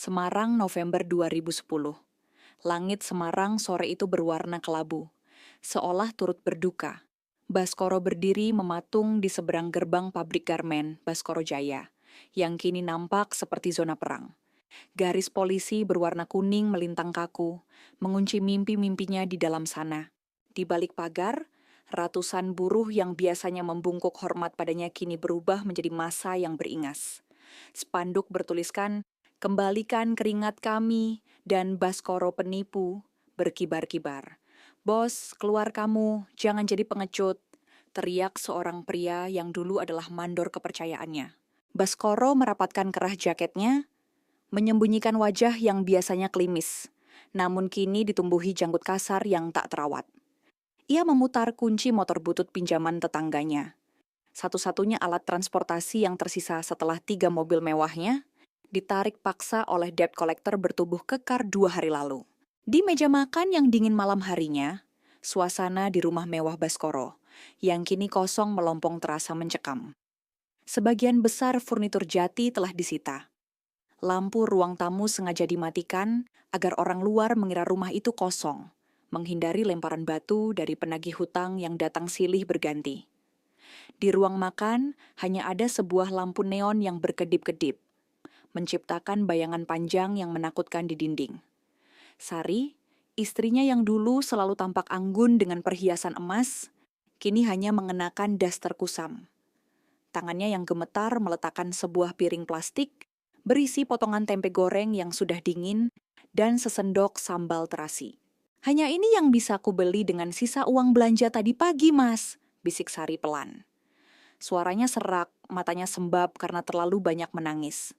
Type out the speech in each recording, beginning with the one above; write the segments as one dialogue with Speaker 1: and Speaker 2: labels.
Speaker 1: Semarang, November 2010. Langit Semarang sore itu berwarna kelabu, seolah turut berduka. Baskoro berdiri mematung di seberang gerbang pabrik garmen Baskoro Jaya, yang kini nampak seperti zona perang. Garis polisi berwarna kuning melintang kaku, mengunci mimpi-mimpinya di dalam sana. Di balik pagar, ratusan buruh yang biasanya membungkuk hormat padanya kini berubah menjadi massa yang beringas. Spanduk bertuliskan, "Kembalikan keringat kami," dan Baskoro penipu berkibar-kibar. "Bos, keluar kamu, jangan jadi pengecut," teriak seorang pria yang dulu adalah mandor kepercayaannya. Baskoro merapatkan kerah jaketnya, menyembunyikan wajah yang biasanya klimis, namun kini ditumbuhi janggut kasar yang tak terawat. Ia memutar kunci motor butut pinjaman tetangganya. Satu-satunya alat transportasi yang tersisa setelah 3 mobil mewahnya, ditarik paksa oleh debt collector bertubuh kekar 2 hari lalu. Di meja makan yang dingin malam harinya, suasana di rumah mewah Baskoro, yang kini kosong melompong terasa mencekam. Sebagian besar furnitur jati telah disita. Lampu ruang tamu sengaja dimatikan agar orang luar mengira rumah itu kosong, menghindari lemparan batu dari penagih hutang yang datang silih berganti. Di ruang makan hanya ada sebuah lampu neon yang berkedip-kedip, menciptakan bayangan panjang yang menakutkan di dinding. Sari, istrinya yang dulu selalu tampak anggun dengan perhiasan emas, kini hanya mengenakan daster kusam. Tangannya yang gemetar meletakkan sebuah piring plastik berisi potongan tempe goreng yang sudah dingin dan sesendok sambal terasi. "Hanya ini yang bisa aku beli dengan sisa uang belanja tadi pagi, Mas," bisik Sari pelan. Suaranya serak, matanya sembab karena terlalu banyak menangis.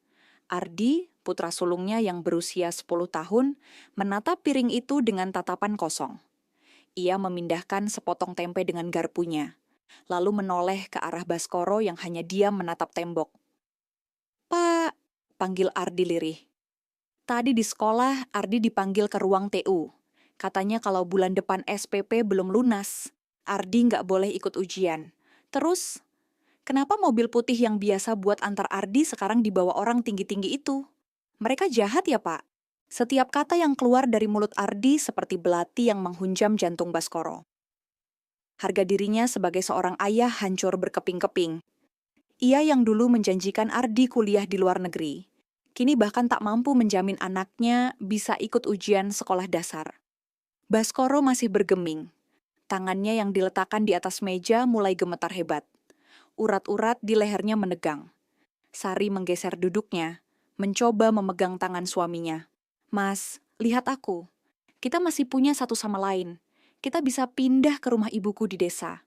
Speaker 1: Ardi, putra sulungnya yang berusia 10 tahun, menatap piring itu dengan tatapan kosong. Ia memindahkan sepotong tempe dengan garpunya, lalu menoleh ke arah Baskoro yang hanya diam menatap tembok. "Pak," panggil Ardi lirih. "Tadi di sekolah Ardi dipanggil ke ruang TU. Katanya kalau bulan depan SPP belum lunas, Ardi nggak boleh ikut ujian. Terus, kenapa mobil putih yang biasa buat antar Ardi sekarang dibawa orang tinggi-tinggi itu? Mereka jahat ya, Pak?" Setiap kata yang keluar dari mulut Ardi seperti belati yang menghunjam jantung Baskoro. Harga dirinya sebagai seorang ayah hancur berkeping-keping. Ia yang dulu menjanjikan Ardi kuliah di luar negeri, kini bahkan tak mampu menjamin anaknya bisa ikut ujian sekolah dasar. Baskoro masih bergeming. Tangannya yang diletakkan di atas meja mulai gemetar hebat. Urat-urat di lehernya menegang. Sari menggeser duduknya, mencoba memegang tangan suaminya. "Mas, lihat aku. Kita masih punya satu sama lain. Kita bisa pindah ke rumah ibuku di desa.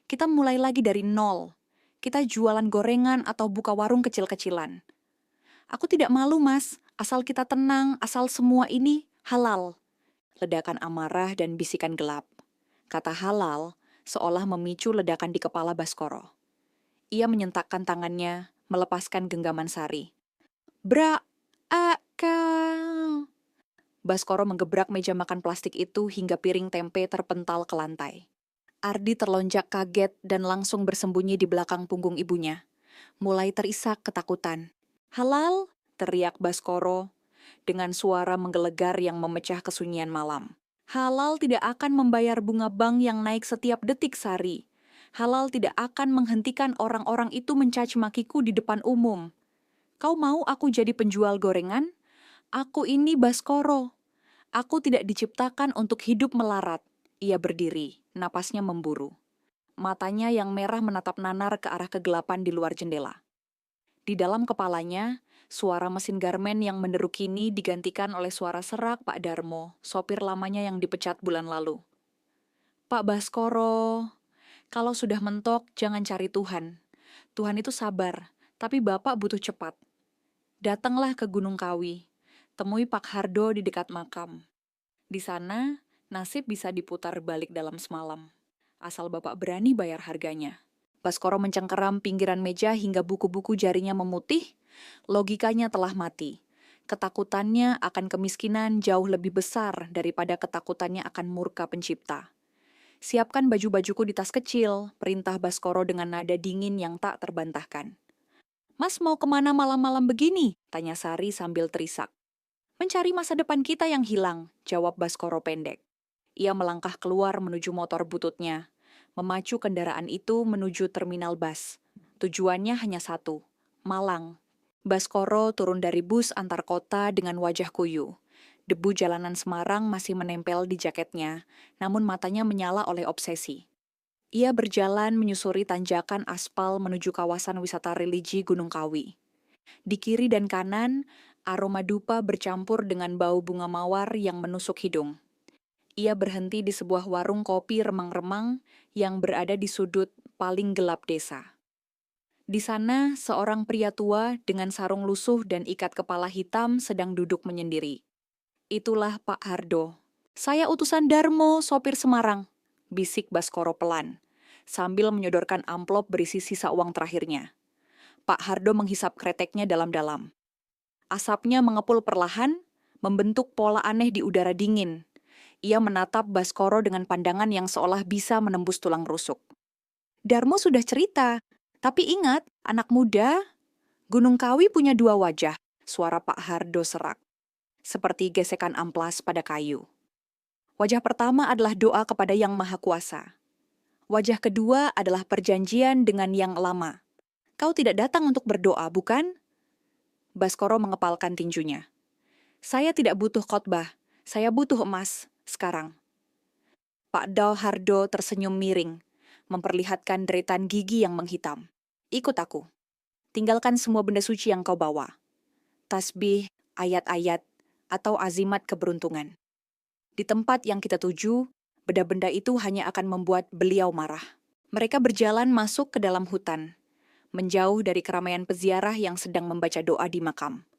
Speaker 1: Kita mulai lagi dari nol. Kita jualan gorengan atau buka warung kecil-kecilan. Aku tidak malu, Mas. Asal kita tenang, asal semua ini halal." Ledakan amarah dan bisikan gelap. Kata halal seolah memicu ledakan di kepala Baskoro. Ia menyentakkan tangannya, melepaskan genggaman Sari. "Bra, kau." Baskoro menggebrak meja makan plastik itu hingga piring tempe terpental ke lantai. Ardi terlonjak kaget dan langsung bersembunyi di belakang punggung ibunya. Mulai terisak ketakutan. "Halal?" teriak Baskoro dengan suara menggelegar yang memecah kesunyian malam. "Halal tidak akan membayar bunga bank yang naik setiap detik, Sari. Halal tidak akan menghentikan orang-orang itu mencaci makiku di depan umum. Kau mau aku jadi penjual gorengan? Aku ini Baskoro. Aku tidak diciptakan untuk hidup melarat." Ia berdiri, napasnya memburu. Matanya yang merah menatap nanar ke arah kegelapan di luar jendela. Di dalam kepalanya, suara mesin garmen yang menderu kini digantikan oleh suara serak Pak Darmo, sopir lamanya yang dipecat bulan lalu. "Pak Baskoro, kalau sudah mentok jangan cari Tuhan. Tuhan itu sabar, tapi Bapak butuh cepat. Datanglah ke Gunung Kawi, temui Pak Hardo di dekat makam. Di sana, nasib bisa diputar balik dalam semalam. Asal Bapak berani bayar harganya." Baskoro mencengkeram pinggiran meja hingga buku-buku jarinya memutih. Logikanya telah mati. Ketakutannya akan kemiskinan jauh lebih besar daripada ketakutannya akan murka pencipta. "Siapkan baju-bajuku di tas kecil," perintah Baskoro dengan nada dingin yang tak terbantahkan. "Mas mau kemana malam-malam begini?" tanya Sari sambil terisak. Mencari masa depan kita yang hilang, jawab Baskoro pendek. Ia melangkah keluar menuju motor bututnya, memacu kendaraan itu menuju terminal bus. Tujuannya hanya satu, Malang. Baskoro turun dari bus antar kota dengan wajah kuyu. Debu jalanan Semarang masih menempel di jaketnya, namun matanya menyala oleh obsesi. Ia berjalan menyusuri tanjakan aspal menuju kawasan wisata religi Gunung Kawi. Di kiri dan kanan, aroma dupa bercampur dengan bau bunga mawar yang menusuk hidung. Ia berhenti di sebuah warung kopi remang-remang yang berada di sudut paling gelap desa. Di sana, seorang pria tua dengan sarung lusuh dan ikat kepala hitam sedang duduk menyendiri. Itulah Pak Hardo. Saya utusan Darmo, sopir Semarang, bisik Baskoro pelan, sambil menyodorkan amplop berisi sisa uang terakhirnya. Pak Hardo menghisap kreteknya dalam-dalam. Asapnya mengepul perlahan, membentuk pola aneh di udara dingin. Ia menatap Baskoro dengan pandangan yang seolah bisa menembus tulang rusuk. Darmo sudah cerita, tapi ingat, anak muda, Gunung Kawi punya dua wajah, suara Pak Hardo serak, seperti gesekan amplas pada kayu. Wajah pertama adalah doa kepada Yang Maha Kuasa. Wajah kedua adalah perjanjian dengan Yang Lama. Kau tidak datang untuk berdoa, bukan? Baskoro mengepalkan tinjunya. Saya tidak butuh khotbah, saya butuh emas, sekarang. Pak Dao Hardo tersenyum miring, memperlihatkan deretan gigi yang menghitam. Ikut aku. Tinggalkan semua benda suci yang kau bawa. Tasbih, ayat-ayat, atau azimat keberuntungan. Di tempat yang kita tuju, benda-benda itu hanya akan membuat beliau marah. Mereka berjalan masuk ke dalam hutan, menjauh dari keramaian peziarah yang sedang membaca doa di makam.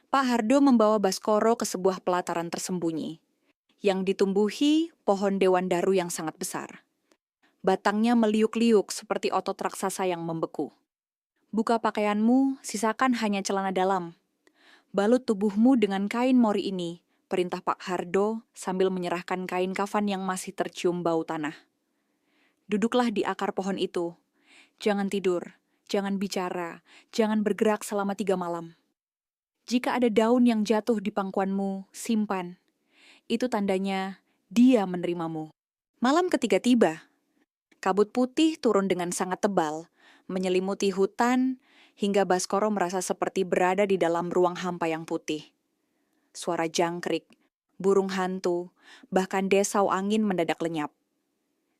Speaker 1: Pak Hardo membawa Baskoro ke sebuah pelataran tersembunyi, yang ditumbuhi pohon dewan daru yang sangat besar. Batangnya meliuk-liuk seperti otot raksasa yang membeku. Buka pakaianmu, sisakan hanya celana dalam. Balut tubuhmu dengan kain mori ini, perintah Pak Hardo sambil menyerahkan kain kafan yang masih tercium bau tanah. Duduklah di akar pohon itu. Jangan tidur, jangan bicara, jangan bergerak selama 3 malam. Jika ada daun yang jatuh di pangkuanmu, simpan. Itu tandanya dia menerimamu. Malam ketiga tiba. Kabut putih turun dengan sangat tebal, menyelimuti hutan, hingga Baskoro merasa seperti berada di dalam ruang hampa yang putih. Suara jangkrik, burung hantu, bahkan desau angin mendadak lenyap.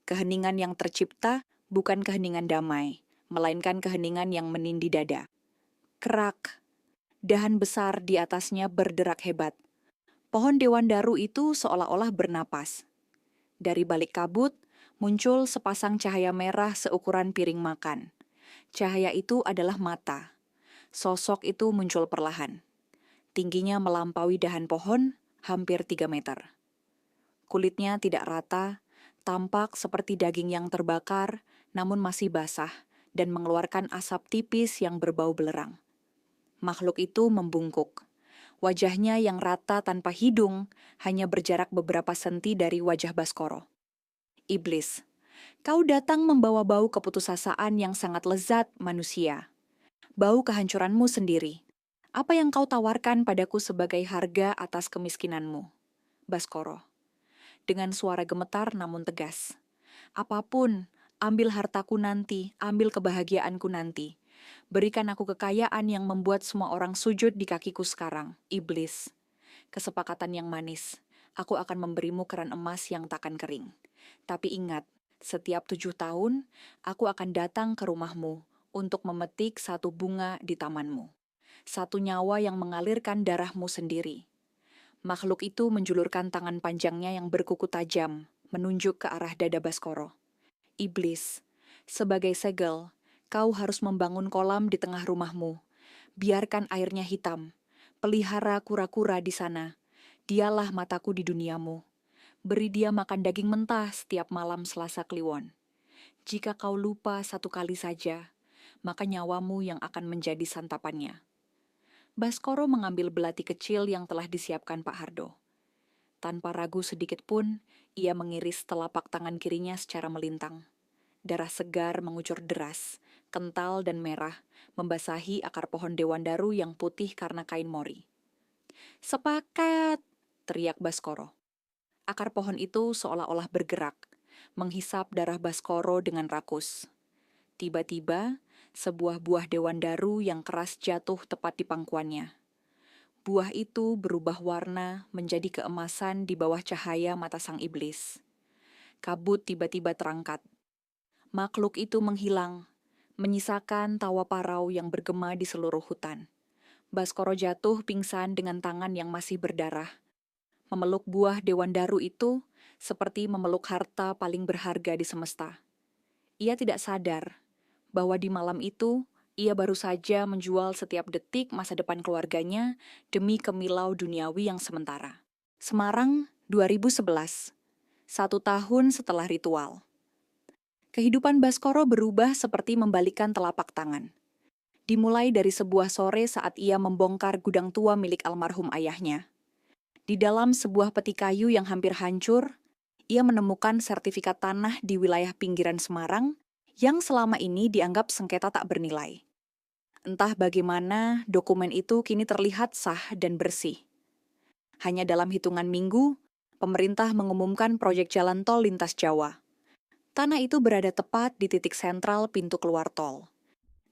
Speaker 1: Keheningan yang tercipta bukan keheningan damai, melainkan keheningan yang menindih dada. Kerak, dahan besar di atasnya berderak hebat. Pohon dewan daru itu seolah-olah bernapas. Dari balik kabut, muncul sepasang cahaya merah seukuran piring makan. Cahaya itu adalah mata. Sosok itu muncul perlahan. Tingginya melampaui dahan pohon, hampir 3 meter. Kulitnya tidak rata, tampak seperti daging yang terbakar, namun masih basah, dan mengeluarkan asap tipis yang berbau belerang. Makhluk itu membungkuk. Wajahnya yang rata tanpa hidung, hanya berjarak beberapa senti dari wajah Baskoro. Iblis, kau datang membawa bau keputusasaan yang sangat lezat manusia. Bau kehancuranmu sendiri. Apa yang kau tawarkan padaku sebagai harga atas kemiskinanmu? Baskoro, dengan suara gemetar namun tegas. Apapun, ambil hartaku nanti, ambil kebahagiaanku nanti. Berikan aku kekayaan yang membuat semua orang sujud di kakiku sekarang, iblis. Kesepakatan yang manis. Aku akan memberimu keran emas yang takkan kering. Tapi ingat, setiap 7 tahun, aku akan datang ke rumahmu untuk memetik satu bunga di tamanmu. Satu nyawa yang mengalirkan darahmu sendiri. Makhluk itu menjulurkan tangan panjangnya yang berkuku tajam, menunjuk ke arah dada Baskoro. Iblis, sebagai segel, kau harus membangun kolam di tengah rumahmu. Biarkan airnya hitam. Pelihara kura-kura di sana. Dialah mataku di duniamu. Beri dia makan daging mentah setiap malam Selasa Kliwon. Jika kau lupa satu kali saja, maka nyawamu yang akan menjadi santapannya. Baskoro mengambil belati kecil yang telah disiapkan Pak Hardo. Tanpa ragu sedikit pun, ia mengiris telapak tangan kirinya secara melintang. Darah segar mengucur deras, kental dan merah, membasahi akar pohon dewan daru yang putih karena kain mori. "Sepakat!" teriak Baskoro. Akar pohon itu seolah-olah bergerak, menghisap darah Baskoro dengan rakus. Tiba-tiba, sebuah buah dewan daru yang keras jatuh tepat di pangkuannya. Buah itu berubah warna menjadi keemasan di bawah cahaya mata sang iblis. Kabut tiba-tiba terangkat. Makhluk itu menghilang, menyisakan tawa parau yang bergema di seluruh hutan. Baskoro jatuh pingsan dengan tangan yang masih berdarah. Memeluk buah dewan daru itu seperti memeluk harta paling berharga di semesta. Ia tidak sadar bahwa di malam itu ia baru saja menjual setiap detik masa depan keluarganya demi kemilau duniawi yang sementara. Semarang, 2011. 1 tahun setelah ritual. Kehidupan Baskoro berubah seperti membalikkan telapak tangan. Dimulai dari sebuah sore saat ia membongkar gudang tua milik almarhum ayahnya. Di dalam sebuah peti kayu yang hampir hancur, ia menemukan sertifikat tanah di wilayah pinggiran Semarang yang selama ini dianggap sengketa tak bernilai. Entah bagaimana dokumen itu kini terlihat sah dan bersih. Hanya dalam hitungan minggu, pemerintah mengumumkan proyek jalan tol lintas Jawa. Tanah itu berada tepat di titik sentral pintu keluar tol.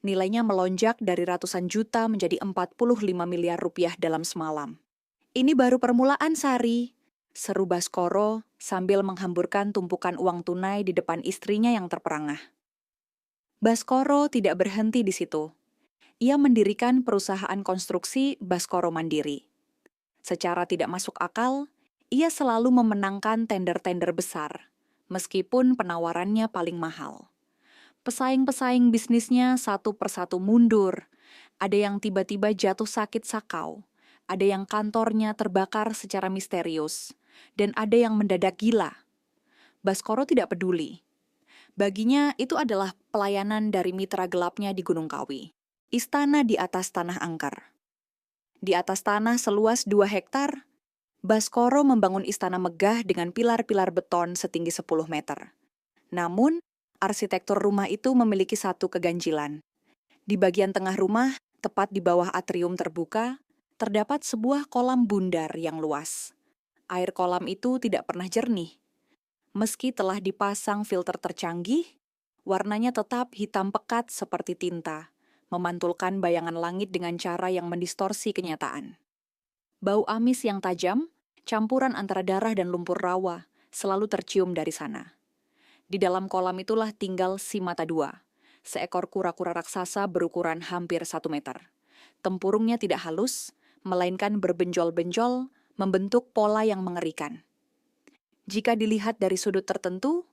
Speaker 1: Nilainya melonjak dari ratusan juta menjadi 45 miliar rupiah dalam semalam. "Ini baru permulaan, Sari," seru Baskoro sambil menghamburkan tumpukan uang tunai di depan istrinya yang terperangah. Baskoro tidak berhenti di situ. Ia mendirikan perusahaan konstruksi Baskoro Mandiri. Secara tidak masuk akal, ia selalu memenangkan tender-tender besar, meskipun penawarannya paling mahal. Pesaing-pesaing bisnisnya satu persatu mundur. Ada yang tiba-tiba jatuh sakit sakau. Ada yang kantornya terbakar secara misterius. Dan ada yang mendadak gila. Baskoro tidak peduli. Baginya itu adalah pelayanan dari mitra gelapnya di Gunung Kawi. Istana di atas tanah angker. Di atas tanah seluas 2 hektar, Baskoro membangun istana megah dengan pilar-pilar beton setinggi 10 meter. Namun, arsitektur rumah itu memiliki satu keganjilan. Di bagian tengah rumah, tepat di bawah atrium terbuka, terdapat sebuah kolam bundar yang luas. Air kolam itu tidak pernah jernih. Meski telah dipasang filter tercanggih, warnanya tetap hitam pekat seperti tinta, memantulkan bayangan langit dengan cara yang mendistorsi kenyataan. Bau amis yang tajam, campuran antara darah dan lumpur rawa, selalu tercium dari sana. Di dalam kolam itulah tinggal si mata dua, seekor kura-kura raksasa berukuran hampir 1 meter. Tempurungnya tidak halus, melainkan berbenjol-benjol, membentuk pola yang mengerikan. Jika dilihat dari sudut tertentu,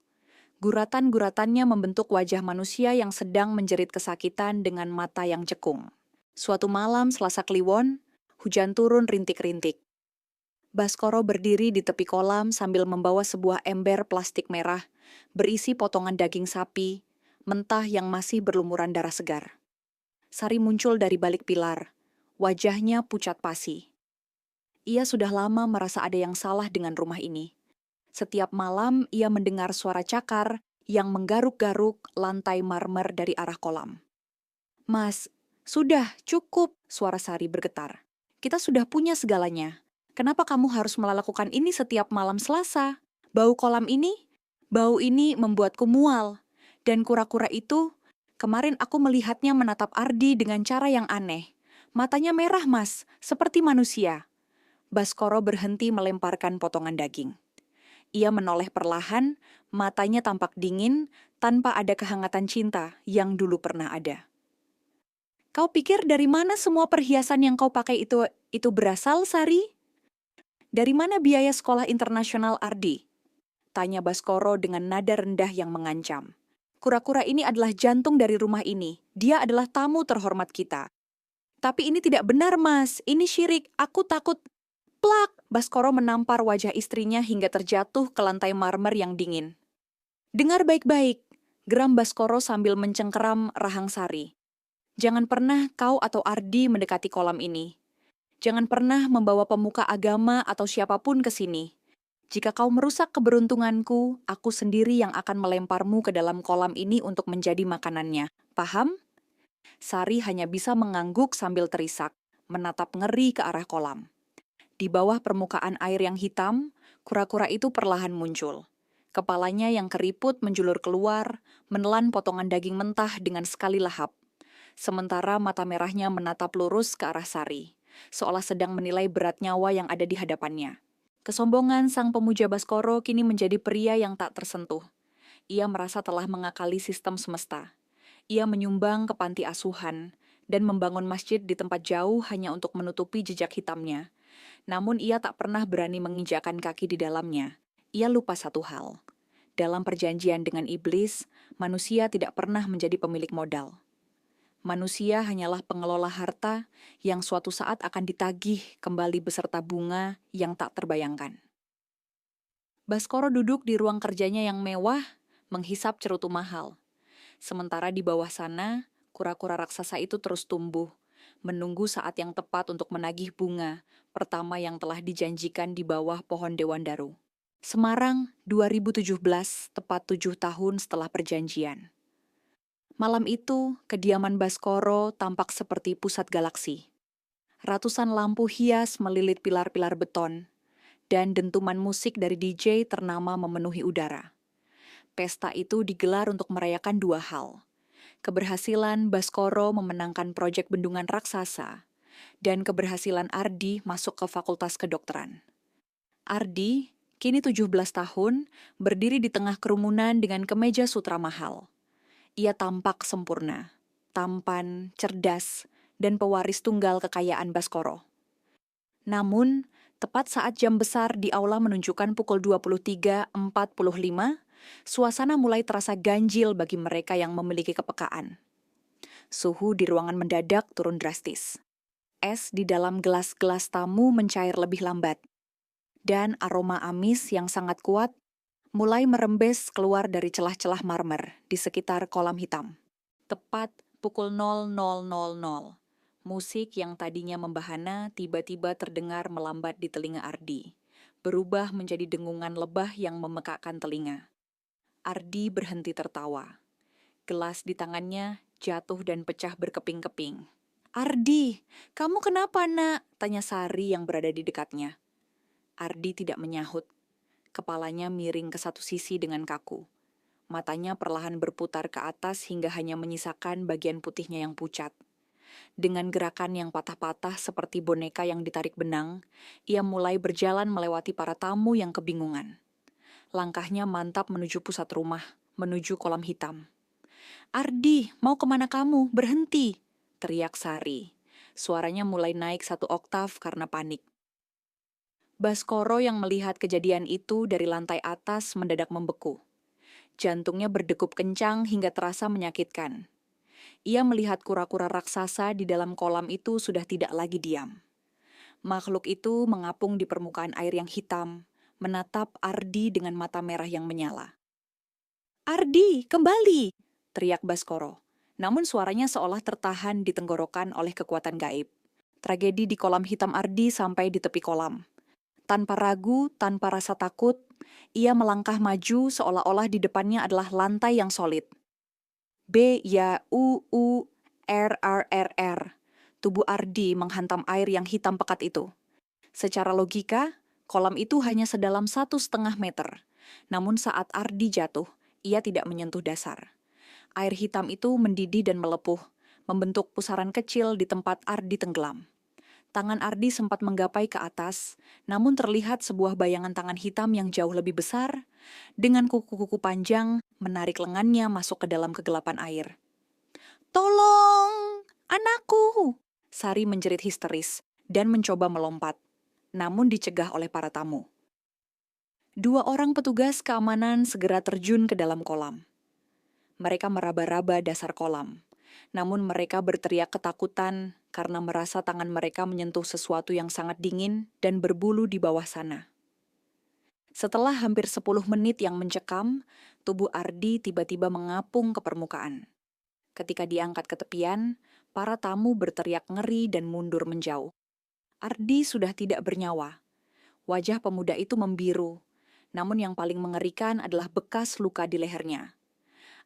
Speaker 1: guratan-guratannya membentuk wajah manusia yang sedang menjerit kesakitan dengan mata yang cekung. Suatu malam Selasa Kliwon, hujan turun rintik-rintik. Baskoro berdiri di tepi kolam sambil membawa sebuah ember plastik merah berisi potongan daging sapi, mentah yang masih berlumuran darah segar. Sari muncul dari balik pilar, wajahnya pucat pasi. Ia sudah lama merasa ada yang salah dengan rumah ini. Setiap malam ia mendengar suara cakar yang menggaruk-garuk lantai marmer dari arah kolam. "Mas, sudah cukup," suara Sari bergetar. "Kita sudah punya segalanya. Kenapa kamu harus melakukan ini setiap malam Selasa? Bau ini membuatku mual. Dan kura-kura itu, kemarin aku melihatnya menatap Ardi dengan cara yang aneh. Matanya merah, Mas, seperti manusia." Baskoro berhenti melemparkan potongan daging. Ia menoleh perlahan, matanya tampak dingin, tanpa ada kehangatan cinta yang dulu pernah ada. "Kau pikir dari mana semua perhiasan yang kau pakai itu berasal, Sari? Dari mana biaya sekolah internasional Ardi?" tanya Baskoro dengan nada rendah yang mengancam. "Kura-kura ini adalah jantung dari rumah ini. Dia adalah tamu terhormat kita." "Tapi ini tidak benar, Mas. Ini syirik. Aku takut." Plak! Baskoro menampar wajah istrinya hingga terjatuh ke lantai marmer yang dingin. "Dengar baik-baik," geram Baskoro sambil mencengkeram rahang Sari. "Jangan pernah kau atau Ardi mendekati kolam ini. Jangan pernah membawa pemuka agama atau siapapun ke sini. Jika kau merusak keberuntunganku, aku sendiri yang akan melemparmu ke dalam kolam ini untuk menjadi makanannya. Paham?" Sari hanya bisa mengangguk sambil terisak, menatap ngeri ke arah kolam. Di bawah permukaan air yang hitam, kura-kura itu perlahan muncul. Kepalanya yang keriput menjulur keluar, menelan potongan daging mentah dengan sekali lahap. Sementara mata merahnya menatap lurus ke arah Sari, seolah sedang menilai berat nyawa yang ada di hadapannya. Kesombongan sang pemuja Baskoro kini menjadi pria yang tak tersentuh. Ia merasa telah mengakali sistem semesta. Ia menyumbang ke panti asuhan dan membangun masjid di tempat jauh hanya untuk menutupi jejak hitamnya. Namun ia tak pernah berani menginjakkan kaki di dalamnya. Ia lupa satu hal. Dalam perjanjian dengan iblis, manusia tidak pernah menjadi pemilik modal. Manusia hanyalah pengelola harta yang suatu saat akan ditagih kembali beserta bunga yang tak terbayangkan. Baskoro duduk di ruang kerjanya yang mewah, menghisap cerutu mahal. Sementara di bawah sana, kura-kura raksasa itu terus tumbuh, menunggu saat yang tepat untuk menagih bunga pertama yang telah dijanjikan di bawah pohon Dewandaru. Semarang, 2017, tepat 7 tahun setelah perjanjian. Malam itu, kediaman Baskoro tampak seperti pusat galaksi. Ratusan lampu hias melilit pilar-pilar beton, dan dentuman musik dari DJ ternama memenuhi udara. Pesta itu digelar untuk merayakan dua hal. Keberhasilan Baskoro memenangkan proyek bendungan raksasa, dan keberhasilan Ardi masuk ke Fakultas Kedokteran. Ardi, kini 17 tahun, berdiri di tengah kerumunan dengan kemeja sutra mahal. Ia tampak sempurna, tampan, cerdas, dan pewaris tunggal kekayaan Baskoro. Namun, tepat saat jam besar di aula menunjukkan pukul 23.45, suasana mulai terasa ganjil bagi mereka yang memiliki kepekaan. Suhu di ruangan mendadak turun drastis. Es di dalam gelas-gelas tamu mencair lebih lambat. Dan aroma amis yang sangat kuat mulai merembes keluar dari celah-celah marmer di sekitar kolam hitam. Tepat pukul 00.00, musik yang tadinya membahana tiba-tiba terdengar melambat di telinga Ardi, berubah menjadi dengungan lebah yang memekakkan telinga. Ardi berhenti tertawa. Gelas di tangannya jatuh dan pecah berkeping-keping. "Ardi, kamu kenapa, Nak?" tanya Sari yang berada di dekatnya. Ardi tidak menyahut. Kepalanya miring ke satu sisi dengan kaku. Matanya perlahan berputar ke atas hingga hanya menyisakan bagian putihnya yang pucat. Dengan gerakan yang patah-patah seperti boneka yang ditarik benang, ia mulai berjalan melewati para tamu yang kebingungan. Langkahnya mantap menuju pusat rumah, menuju kolam hitam. "Ardi, mau kemana kamu? Berhenti!" teriak Sari. Suaranya mulai naik satu oktav karena panik. Baskoro yang melihat kejadian itu dari lantai atas mendadak membeku. Jantungnya berdegup kencang hingga terasa menyakitkan. Ia melihat kura-kura raksasa di dalam kolam itu sudah tidak lagi diam. Makhluk itu mengapung di permukaan air yang hitam, menatap Ardi dengan mata merah yang menyala. "Ardi, kembali!" teriak Baskoro. Namun suaranya seolah tertahan di tenggorokan oleh kekuatan gaib. Tragedi di kolam hitam Ardi sampai di tepi kolam. Tanpa ragu, tanpa rasa takut, ia melangkah maju seolah-olah di depannya adalah lantai yang solid. B-Y-U-U-R-R-R-R. Tubuh Ardi menghantam air yang hitam pekat itu. Secara logika, kolam itu hanya sedalam 1,5 meter. Namun saat Ardi jatuh, ia tidak menyentuh dasar. Air hitam itu mendidih dan melepuh, membentuk pusaran kecil di tempat Ardi tenggelam. Tangan Ardi sempat menggapai ke atas, namun terlihat sebuah bayangan tangan hitam yang jauh lebih besar, dengan kuku-kuku panjang menarik lengannya masuk ke dalam kegelapan air. "Tolong, anakku!" Sari menjerit histeris dan mencoba melompat, namun dicegah oleh para tamu. 2 orang petugas keamanan segera terjun ke dalam kolam. Mereka meraba-raba dasar kolam, namun mereka berteriak ketakutan karena merasa tangan mereka menyentuh sesuatu yang sangat dingin dan berbulu di bawah sana. Setelah hampir 10 menit yang mencekam, tubuh Ardi tiba-tiba mengapung ke permukaan. Ketika diangkat ke tepian, para tamu berteriak ngeri dan mundur menjauh. Ardi sudah tidak bernyawa. Wajah pemuda itu membiru, namun yang paling mengerikan adalah bekas luka di lehernya.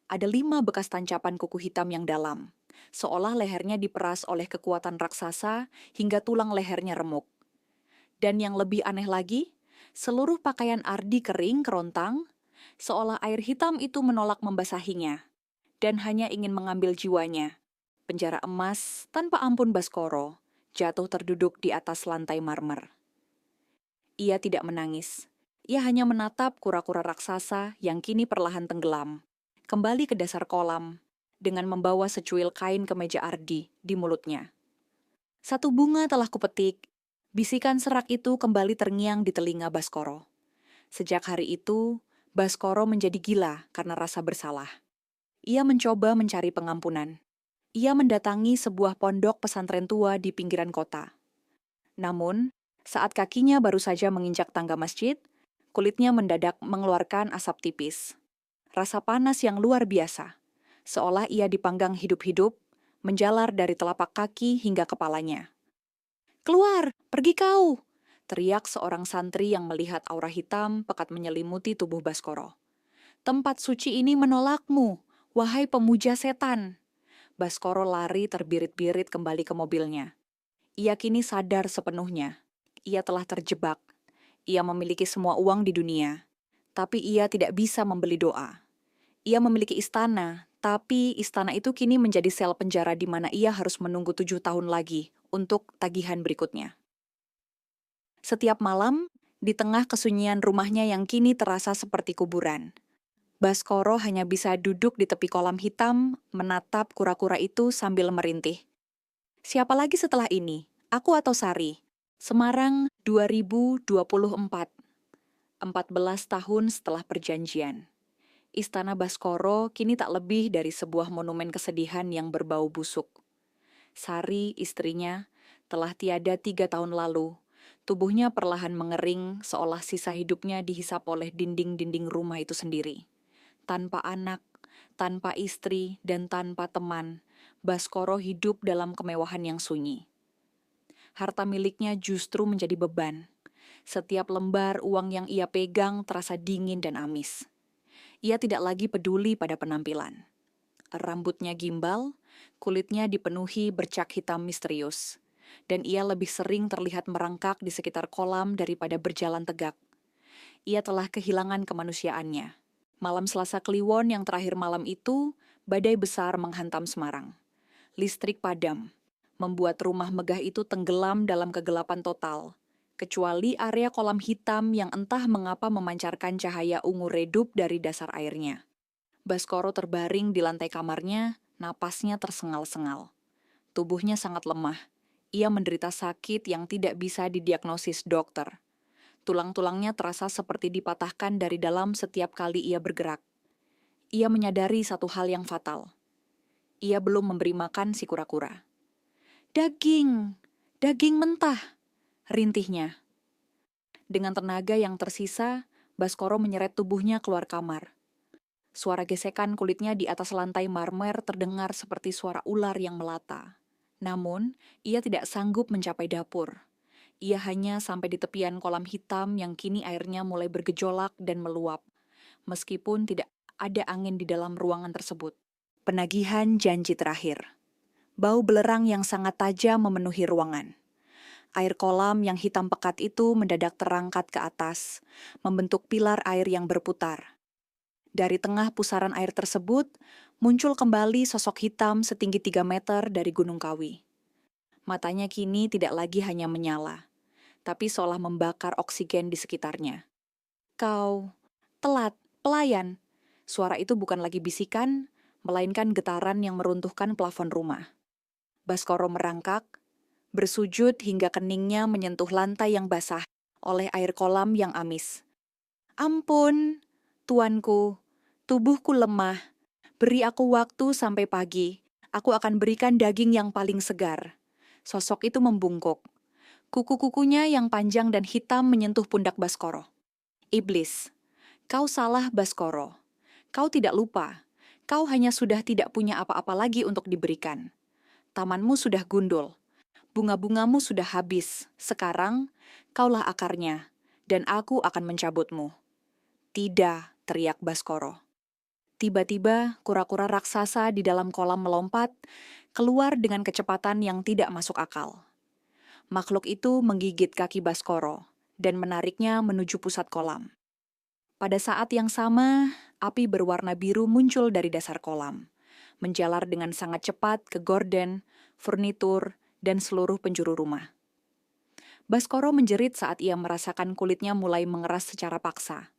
Speaker 1: Ada 5 bekas tancapan kuku hitam yang dalam, seolah lehernya diperas oleh kekuatan raksasa hingga tulang lehernya remuk. Dan yang lebih aneh lagi, seluruh pakaian Ardi kering kerontang, seolah air hitam itu menolak membasahinya, dan hanya ingin mengambil jiwanya. Penjara emas tanpa ampun Baskoro jatuh terduduk di atas lantai marmer. Ia tidak menangis. Ia hanya menatap kura-kura raksasa yang kini perlahan tenggelam, kembali ke dasar kolam, dengan membawa secuil kain kemeja Ardi di mulutnya. Satu bunga telah kupetik, bisikan serak itu kembali terngiang di telinga Baskoro. Sejak hari itu, Baskoro menjadi gila karena rasa bersalah. Ia mencoba mencari pengampunan. Ia mendatangi sebuah pondok pesantren tua di pinggiran kota. Namun, saat kakinya baru saja menginjak tangga masjid, kulitnya mendadak mengeluarkan asap tipis. Rasa panas yang luar biasa, seolah ia dipanggang hidup-hidup, menjalar dari telapak kaki hingga kepalanya. "Keluar, pergi kau!" teriak seorang santri yang melihat aura hitam pekat menyelimuti tubuh Baskoro. "Tempat suci ini menolakmu, wahai pemuja setan!" Baskoro lari terbirit-birit kembali ke mobilnya. Ia kini sadar sepenuhnya. Ia telah terjebak. Ia memiliki semua uang di dunia, tapi ia tidak bisa membeli doa. Ia memiliki istana, tapi istana itu kini menjadi sel penjara di mana ia harus menunggu 7 tahun lagi untuk tagihan berikutnya. Setiap malam, di tengah kesunyian rumahnya yang kini terasa seperti kuburan, Baskoro hanya bisa duduk di tepi kolam hitam, menatap kura-kura itu sambil merintih. Siapa lagi setelah ini? Aku atau Sari? Semarang 2024. 14 tahun setelah perjanjian. Istana Baskoro kini tak lebih dari sebuah monumen kesedihan yang berbau busuk. Sari, istrinya, telah tiada 3 tahun lalu. Tubuhnya perlahan mengering seolah sisa hidupnya dihisap oleh dinding-dinding rumah itu sendiri. Tanpa anak, tanpa istri, dan tanpa teman, Baskoro hidup dalam kemewahan yang sunyi. Harta miliknya justru menjadi beban. Setiap lembar uang yang ia pegang terasa dingin dan amis. Ia tidak lagi peduli pada penampilan. Rambutnya gimbal, kulitnya dipenuhi bercak hitam misterius, dan ia lebih sering terlihat merangkak di sekitar kolam daripada berjalan tegak. Ia telah kehilangan kemanusiaannya. Malam Selasa Kliwon yang terakhir malam itu, badai besar menghantam Semarang. Listrik padam, membuat rumah megah itu tenggelam dalam kegelapan total, kecuali area kolam hitam yang entah mengapa memancarkan cahaya ungu redup dari dasar airnya. Baskoro terbaring di lantai kamarnya, napasnya tersengal-sengal. Tubuhnya sangat lemah. Ia menderita sakit yang tidak bisa didiagnosis dokter. Tulang-tulangnya terasa seperti dipatahkan dari dalam setiap kali ia bergerak. Ia menyadari satu hal yang fatal. Ia belum memberi makan si kura-kura. "Daging! Daging mentah!" rintihnya. Dengan tenaga yang tersisa, Baskoro menyeret tubuhnya keluar kamar. Suara gesekan kulitnya di atas lantai marmer terdengar seperti suara ular yang melata. Namun, ia tidak sanggup mencapai dapur. Ia hanya sampai di tepian kolam hitam yang kini airnya mulai bergejolak dan meluap, meskipun tidak ada angin di dalam ruangan tersebut. Penagihan janji terakhir. Bau belerang yang sangat tajam memenuhi ruangan. Air kolam yang hitam pekat itu mendadak terangkat ke atas, membentuk pilar air yang berputar. Dari tengah pusaran air tersebut, muncul kembali sosok hitam setinggi 3 meter dari Gunung Kawi. Matanya kini tidak lagi hanya menyala, tapi seolah membakar oksigen di sekitarnya. "Kau, telat, pelayan." Suara itu bukan lagi bisikan, melainkan getaran yang meruntuhkan plafon rumah. Baskoro merangkak, bersujud hingga keningnya menyentuh lantai yang basah oleh air kolam yang amis. "Ampun, tuanku, tubuhku lemah. Beri aku waktu sampai pagi. Aku akan berikan daging yang paling segar." Sosok itu membungkuk. Kuku-kukunya yang panjang dan hitam menyentuh pundak Baskoro. "Iblis, kau salah Baskoro. Kau tidak lupa. Kau hanya sudah tidak punya apa-apa lagi untuk diberikan. Tamanmu sudah gundul. Bunga-bungamu sudah habis. Sekarang, kaulah akarnya, dan aku akan mencabutmu." "Tidak," teriak Baskoro. Tiba-tiba, kura-kura raksasa di dalam kolam melompat, keluar dengan kecepatan yang tidak masuk akal. Makhluk itu menggigit kaki Baskoro dan menariknya menuju pusat kolam. Pada saat yang sama, api berwarna biru muncul dari dasar kolam, menjalar dengan sangat cepat ke gorden, furnitur, dan seluruh penjuru rumah. Baskoro menjerit saat ia merasakan kulitnya mulai mengeras secara paksa.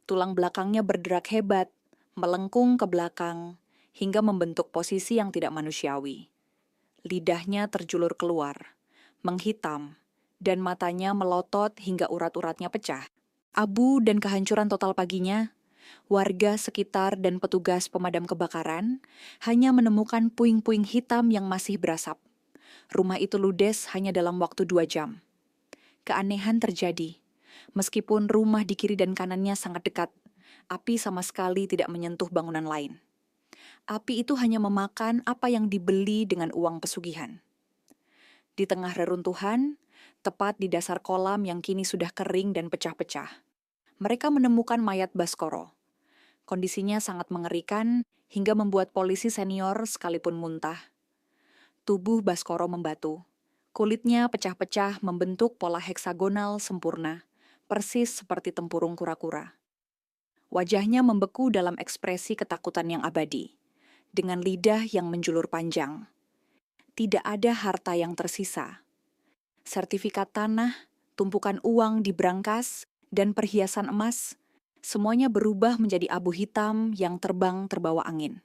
Speaker 1: Tulang belakangnya berderak hebat, melengkung ke belakang, hingga membentuk posisi yang tidak manusiawi. Lidahnya terjulur keluar, menghitam, dan matanya melotot hingga urat-uratnya pecah. Abu dan kehancuran total paginya, warga sekitar dan petugas pemadam kebakaran hanya menemukan puing-puing hitam yang masih berasap. Rumah itu ludes hanya dalam waktu 2 jam. Keanehan terjadi. Meskipun rumah di kiri dan kanannya sangat dekat, api sama sekali tidak menyentuh bangunan lain. Api itu hanya memakan apa yang dibeli dengan uang pesugihan. Di tengah reruntuhan, tepat di dasar kolam yang kini sudah kering dan pecah-pecah, mereka menemukan mayat Baskoro. Kondisinya sangat mengerikan hingga membuat polisi senior sekalipun muntah. Tubuh Baskoro membatu. Kulitnya pecah-pecah membentuk pola heksagonal sempurna, persis seperti tempurung kura-kura. Wajahnya membeku dalam ekspresi ketakutan yang abadi, dengan lidah yang menjulur panjang. Tidak ada harta yang tersisa. Sertifikat tanah, tumpukan uang di brankas, dan perhiasan emas, semuanya berubah menjadi abu hitam yang terbang terbawa angin.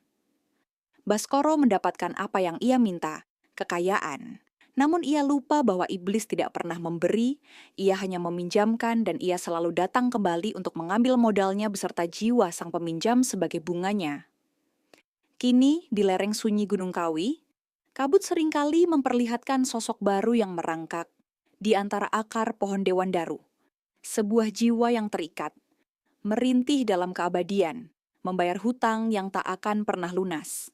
Speaker 1: Baskoro mendapatkan apa yang ia minta, kekayaan. Namun ia lupa bahwa iblis tidak pernah memberi, ia hanya meminjamkan dan ia selalu datang kembali untuk mengambil modalnya beserta jiwa sang peminjam sebagai bunganya. Kini, di lereng sunyi Gunung Kawi, kabut seringkali memperlihatkan sosok baru yang merangkak di antara akar pohon Dewan Daru. Sebuah jiwa yang terikat, merintih dalam keabadian, membayar hutang yang tak akan pernah lunas.